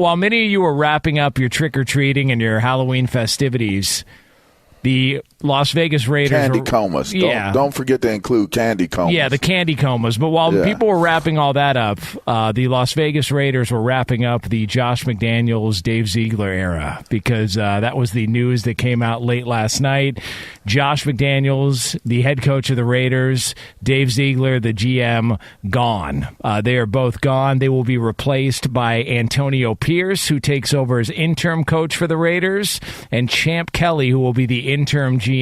while many of you were wrapping up your trick-or-treating and your Halloween festivities, the Las Vegas Raiders... Candy comas. Yeah. Don't forget to include candy comas. Yeah, the candy comas. But while people were wrapping all that up, the Las Vegas Raiders were wrapping up the Josh McDaniels, Dave Ziegler era, because that was the news that came out late last night. Josh McDaniels, the head coach of the Raiders, Dave Ziegler, the GM, gone. They are both gone. They will be replaced by Antonio Pierce, who takes over as interim coach for the Raiders, and Champ Kelly, who will be the interim GM.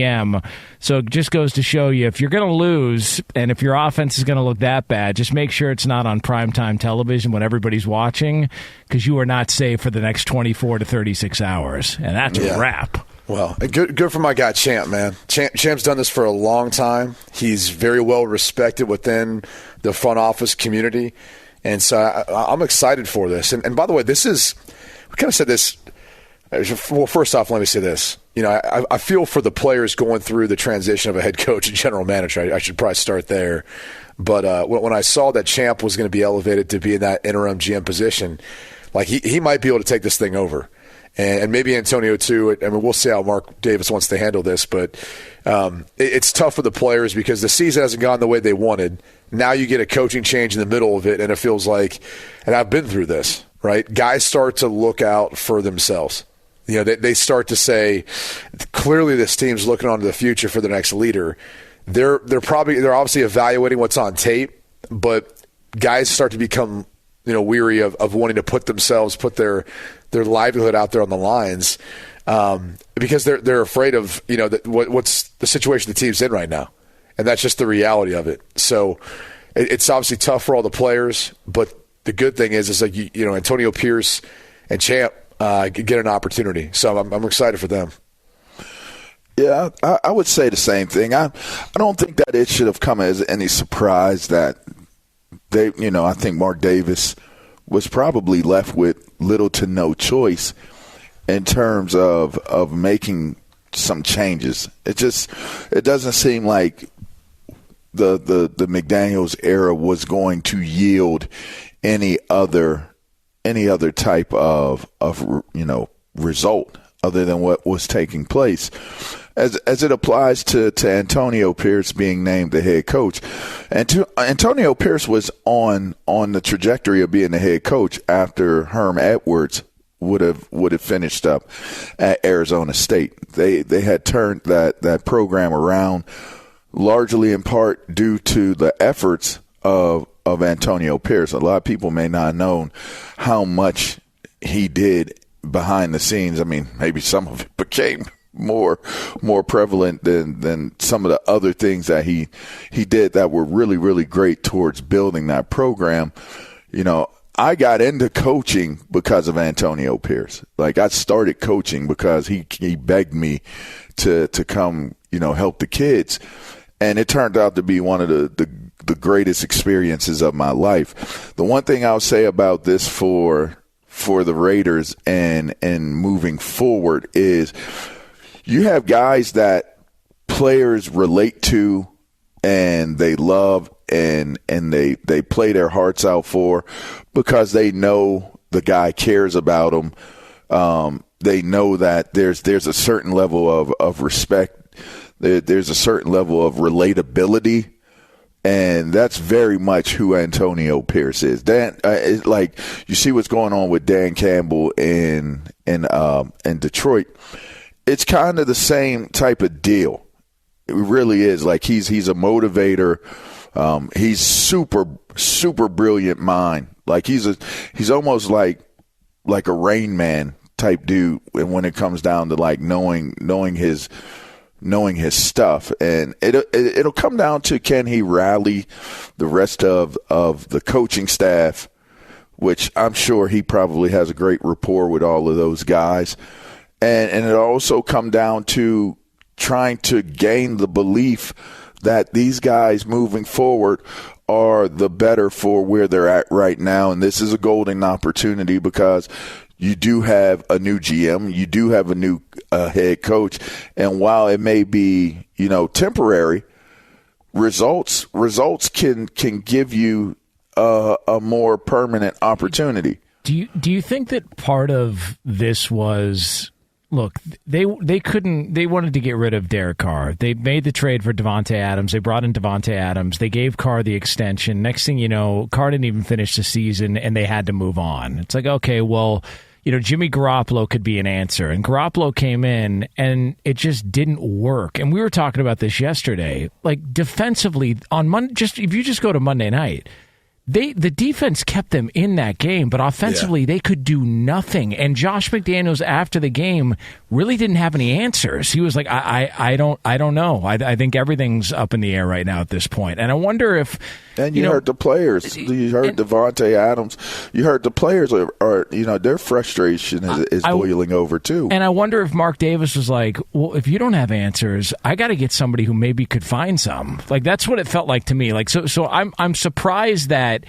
So it just goes to show you, if you're going to lose and if your offense is going to look that bad, just make sure it's not on primetime television when everybody's watching, because you are not safe for the next 24 to 36 hours. And that's a wrap. Well, good for my guy Champ, man. Champ's done this for a long time. He's very well respected within the front office community. And so I'm excited for this. And by the way, we kind of said this. Well, first off, let me say this. I feel for the players going through the transition of a head coach and general manager. I should probably start there. But when I saw that Champ was going to be elevated to be in that interim GM position, like he might be able to take this thing over. And maybe Antonio, too. I mean, we'll see how Mark Davis wants to handle this. But it's tough for the players because the season hasn't gone the way they wanted. Now you get a coaching change in the middle of it, and it feels like – and I've been through this, right? Guys start to look out for themselves. They start to say, clearly this team's looking on to the future for the next leader. They're obviously evaluating what's on tape, but guys start to become weary of wanting to put their livelihood out there on the lines because they're afraid of what's the situation the team's in right now, and that's just the reality of it. So it's obviously tough for all the players, but the good thing is like Antonio Pierce and Champ get an opportunity. So I'm excited for them. Yeah, I would say the same thing. I don't think that it should have come as any surprise that they, I think Mark Davis was probably left with little to no choice in terms of making some changes. It doesn't seem like the McDaniels era was going to yield any other type of result other than what was taking place. As it applies to Antonio Pierce being named the head coach. And Antonio Pierce was on the trajectory of being the head coach after Herm Edwards would have finished up at Arizona State. They had turned that program around largely in part due to the efforts of Antonio Pierce. A lot of people may not have known how much he did behind the scenes. I mean, maybe some of it became more prevalent than some of the other things that he did that were really, really great towards building that program. I got into coaching because of Antonio Pierce. Like, I started coaching because he begged me to come, help the kids. And it turned out to be one of the greatest experiences of my life. The one thing I'll say about this for the Raiders and moving forward is you have guys that players relate to and they love and they play their hearts out for because they know the guy cares about them. They know that there's a certain level of respect. There's a certain level of relatability, and that's very much who Antonio Pierce is. Dan, like you see what's going on with Dan Campbell in Detroit. It's kind of the same type of deal. It really is. Like he's a motivator. He's super brilliant mind. Like he's almost like a Rain Man type dude. And when it comes down to like knowing his stuff, and it'll come down to, can he rally the rest of the coaching staff, which I'm sure he probably has a great rapport with all of those guys. And it'll also come down to trying to gain the belief that these guys moving forward are the better for where they're at right now. And this is a golden opportunity because you do have a new GM, you do have a new head coach, and while it may be, temporary, results can give you a more permanent opportunity. Do you think that part of this was, look, they wanted to get rid of Derek Carr. They made the trade for Devontae Adams. They brought in Devontae Adams. They gave Carr the extension. Next thing you know, Carr didn't even finish the season, and they had to move on. It's like, okay, well, Jimmy Garoppolo could be an answer. And Garoppolo came in, and it just didn't work. And we were talking about this yesterday. Like, defensively, on Monday, if you just go to Monday night, the defense kept them in that game, but offensively they could do nothing. And Josh McDaniels after the game really didn't have any answers. He was like, I don't know. I think everything's up in the air right now at this point. And I wonder if and you heard the players. You heard Devontae Adams. You heard the players are their frustration is boiling over too. And I wonder if Mark Davis was like, well, if you don't have answers, I got to get somebody who maybe could find some. Like that's what it felt like to me. Like so I'm surprised that,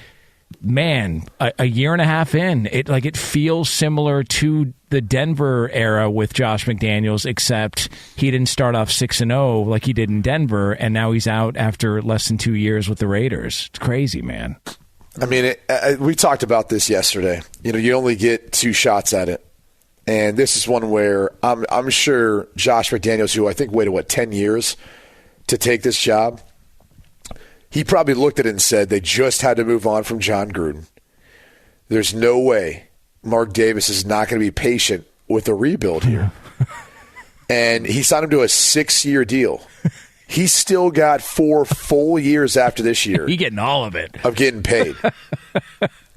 man, a year and a half in, it feels similar to the Denver era with Josh McDaniels, except he didn't start off 6-0 like he did in Denver, and now he's out after less than 2 years with the Raiders. It's crazy, man. I mean, we talked about this yesterday. You only get 2 shots at it, and this is one where I'm sure Josh McDaniels, who I think waited 10 years to take this job, he probably looked at it and said they just had to move on from John Gruden. There's no way Mark Davis is not going to be patient with a rebuild here. And he signed him to a 6-year deal. He's still got 4 full years after this year. He's getting all of it. Of getting paid.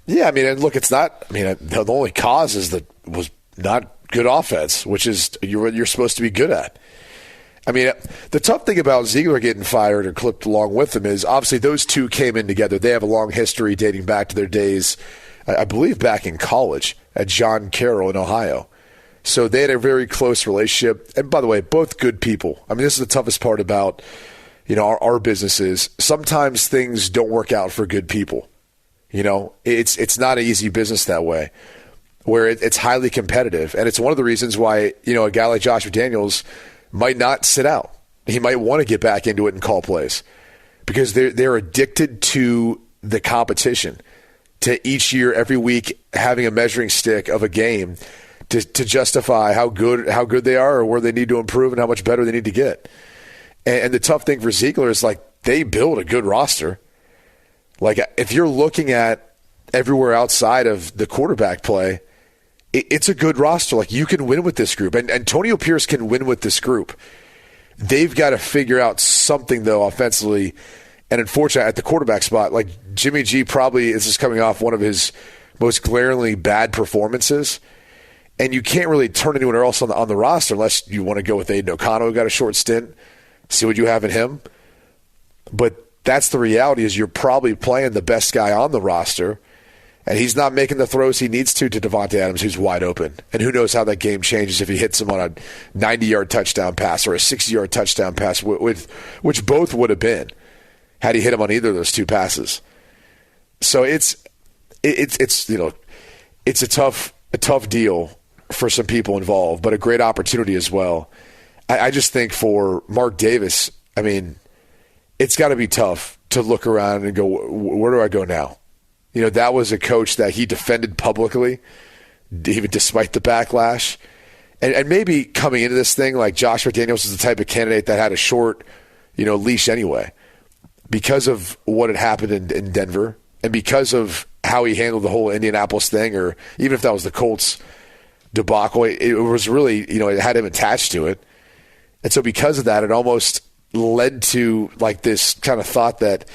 Yeah, I mean, and look, it's not – I mean, the only cause is that was not good offense, which is you're supposed to be good at. I mean, the tough thing about Ziegler getting fired or clipped along with him is obviously those two came in together. They have a long history dating back to their days, I believe, back in college at John Carroll in Ohio. So they had a very close relationship. And by the way, both good people. I mean, this is the toughest part about our businesses. Sometimes things don't work out for good people. It's not an easy business that way, where it's highly competitive. And it's one of the reasons why a guy like Josh McDaniels might not sit out. He might want to get back into it and call plays because they're addicted to the competition, to each year, every week, having a measuring stick of a game to justify how good they are or where they need to improve and how much better they need to get. And the tough thing for Ziegler is they build a good roster. If you're looking at everywhere outside of the quarterback play, it's a good roster. You can win with this group. And Antonio Pierce can win with this group. They've got to figure out something, though, offensively. And unfortunately, at the quarterback spot, Jimmy G probably is just coming off one of his most glaringly bad performances. And you can't really turn anyone else on the roster unless you want to go with Aiden O'Connell, who got a short stint, see what you have in him. But that's the reality, is you're probably playing the best guy on the roster. And he's not making the throws he needs to Devontae Adams, who's wide open. And who knows how that game changes if he hits him on a 90-yard touchdown pass or a 60-yard touchdown pass, which both would have been had he hit him on either of those 2 passes. So it's a tough deal for some people involved, but a great opportunity as well. I just think for Mark Davis, I mean, it's got to be tough to look around and go, where do I go now? That was a coach that he defended publicly, even despite the backlash. And maybe coming into this thing, Josh McDaniels is the type of candidate that had a short, leash anyway, because of what had happened in Denver and because of how he handled the whole Indianapolis thing, or even if that was the Colts debacle, it was really, it had him attached to it. And so because of that, it almost led to this kind of thought that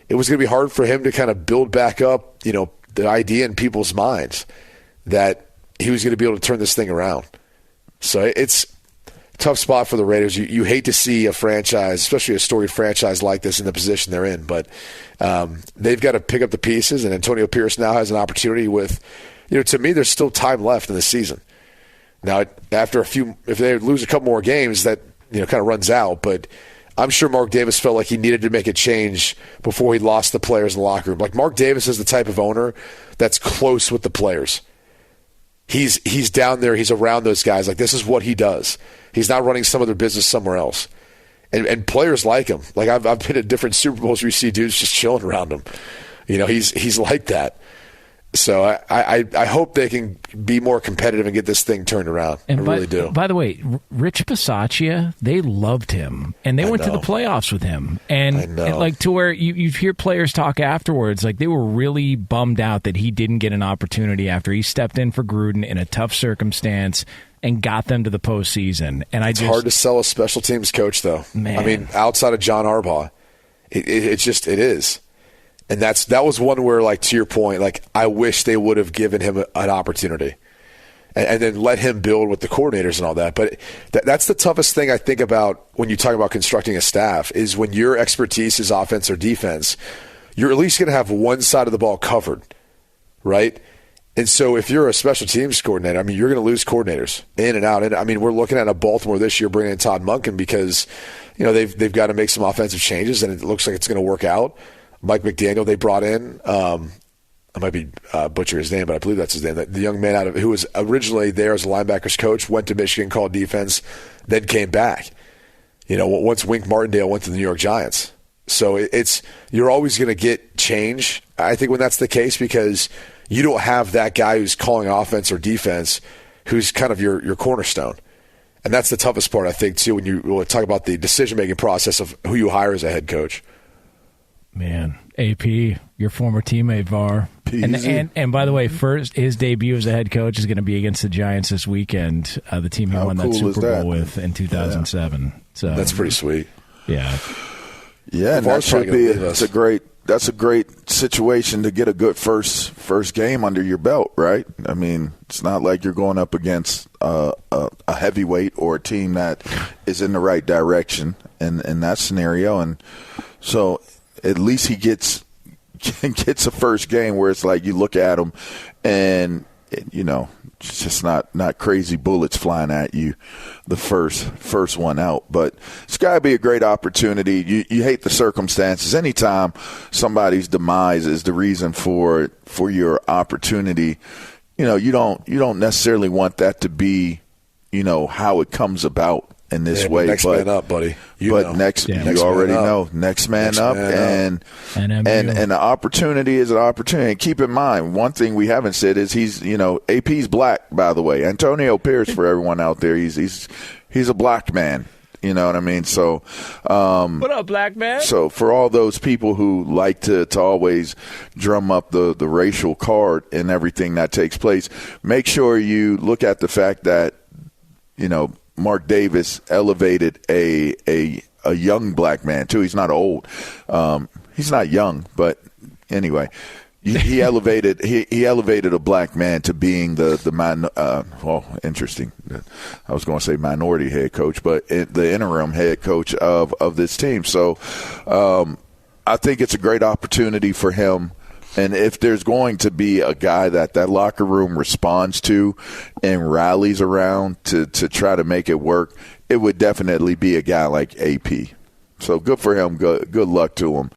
it was going to be hard for him to kind of build back up, the idea in people's minds that he was going to be able to turn this thing around. So it's a tough spot for the Raiders. You hate to see a franchise, especially a storied franchise like this, in the position they're in. But they've got to pick up the pieces, and Antonio Pierce now has an opportunity with, to me, there's still time left in the season. Now, after if they lose a couple more games, that kind of runs out. But I'm sure Mark Davis felt like he needed to make a change before he lost the players in the locker room. Mark Davis is the type of owner that's close with the players. He's down there. He's around those guys. This is what he does. He's not running some other business somewhere else. And players like him. I've been at different Super Bowls where you see dudes just chilling around him. He's like that. So I hope they can be more competitive and get this thing turned around. And I really do. By the way, Rich Bisaccia, they loved him, and they went to the playoffs with him. And like to where you hear players talk afterwards, like they were really bummed out that he didn't get an opportunity after he stepped in for Gruden in a tough circumstance and got them to the postseason. And it's hard to sell a special teams coach, though. Man. I mean, outside of John Harbaugh, it is. And that was one where, like, to your point, like, I wish they would have given him an opportunity and then let him build with the coordinators and all that. But that's the toughest thing I think about when you talk about constructing a staff is when your expertise is offense or defense, you're at least going to have one side of the ball covered, right? And so if you're a special teams coordinator, I mean, you're going to lose coordinators in and out. And I mean, we're looking at a Baltimore this year bringing in Todd Monken because, you know, they've got to make some offensive changes, and it looks like it's going to work out. Mike McDaniel they brought in. I might be butchering his name, but I believe that's his name. The young man who was originally there as a linebackers coach, went to Michigan, called defense, then came back. You know, once Wink Martindale went to the New York Giants. So you're always going to get change, I think, when that's the case, because you don't have that guy who's calling offense or defense who's kind of your cornerstone. And that's the toughest part, I think, too, when you talk about the decision-making process of who you hire as a head coach. Man, AP, your former teammate, VAR. And by the way, first his debut as a head coach is going to be against the Giants this weekend, the team he won that Super Bowl with in 2007. Yeah. So that's pretty sweet. Yeah. Yeah, and that should be that's a great situation to get a good first game under your belt, right? I mean, it's not like you're going up against a heavyweight or a team that is in the right direction in that scenario, and so at least he gets a first game where it's like you look at him and, you know, it's just not crazy bullets flying at you the first one out. But it's got to be a great opportunity. You hate the circumstances. Anytime somebody's demise is the reason for your opportunity, you know, you don't necessarily want that to be, you know, how it comes about in this way. Next man up, buddy. You already know. Next man up. And the opportunity is an opportunity. And keep in mind, one thing we haven't said is he's, you know, AP's black, by the way. Antonio Pierce, for everyone out there, he's a black man. You know what I mean? So, what up, black man? So for all those people who like to always drum up the racial card and everything that takes place, make sure you look at the fact that, you know, Mark Davis elevated a young black man too. He's not old. He's not young, but anyway, he elevated a black man to being interesting. I was going to say minority head coach, but the interim head coach of this team. So I think it's a great opportunity for him. And if there's going to be a guy that locker room responds to and rallies around to try to make it work, it would definitely be a guy like AP. So good for him. Good luck to him.